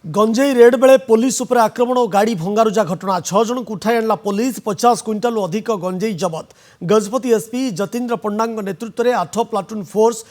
गंजेई red बेले police उपर आक्रमण और गाड़ी भंगारुजा घटना 6 जन को उठाई आणला पुलिस 50 क्विंटाल अधिक गंजेई जबत। गजपति एसपी जतीन्द्र पंडा नेतृत्व में 8 प्लाटून फोर्स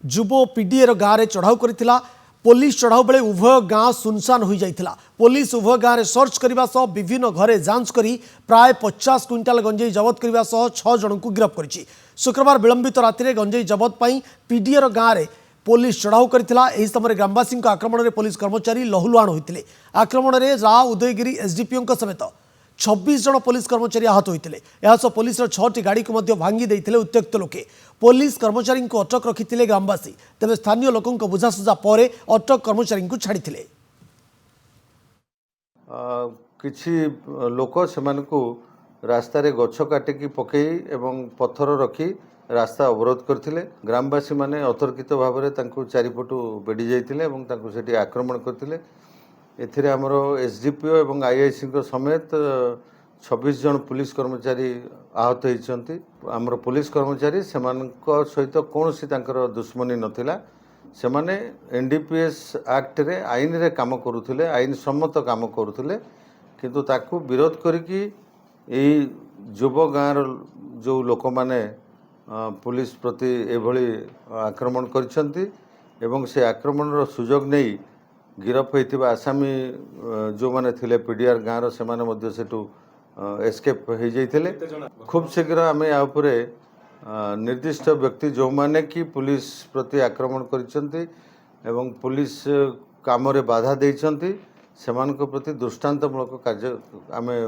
जुबो पीडीएर गाँव में चढ़ाऊ करथिला। पुलिस चढ़ाऊ बेले उभय गाँ सुनसान हो जाइथिला। पुलिस उभय गाँव में सर्च करने सह विभिन्न घरे जांच करी प्राय 50 क्विंटाल गंजेई जबत करने सह 6 जन को गिरफ्त करिछि। शुक्रवार विलंबित राति में गंजेई जबत पई पीडीएर गाँव में पुलिस चढ़ाऊ करथिला। एही समय ग्रामवासी आक्रमण में पुलिस कर्मचारी लहुलुहाण होते। आक्रमण में राव उदयगिरी एसडीपीओ समेत 26 जन पुलिस कर्मचारी आहत होते। यह पुलिस 6टी गाड़ी को भांगी देते उत्त्यक्त लोके। पुलिस कर्मचारी को अटक रखिते ग्रामवासी। तेज स्थानीय लोकों बुझासुझा पर अटक कर्मचारी को छाड़ी किछि लोक सेमानकु रास्ता रे गछ काटिकी पकई एवं पत्थर रखी रास्ता अवरोध करथिले। ग्रामवासी माने अतर्कित भाव में तांको चारिपटु बेड़ी जाइथिले एवं तांको सेठी आक्रमण करथिले। एथिरे हमरो एसडीपीओ एवं आईआईसी को समेत 26 जन पुलिस कर्मचारी आहत होइछंती। हमरो पुलिस कर्मचारी सेमानक सहित कोनोसी तांकर दुश्मनी नथिला। सेमाने एनडीपीएस एक्ट रे आईन रे काम करुथिले, आईन सम्मत काम करुथिले, किंतु ताकू विरोध करिकी एई जुब गाँर जो लोक माने पुलिस प्रति एभली आक्रमण करिसंती एवं से आक्रमणर सुजोग नहीं गिरफ होइथिबा आसामी जो माने थिले पीडीआर गाँर से माने मध्य सेटू एस्केप हो जाइथिले। खूब शीघ्र आमे आ उपरे निर्दिष्ट व्यक्ति जो माने कि पुलिस प्रति आक्रमण करिसंती एवं पुलिस काम रे बाधा देइसंती सेमानक प्रति दृष्टांतमूलक कार्य आमे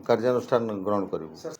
कार्यानुष्ठान ग्रहण करिबु।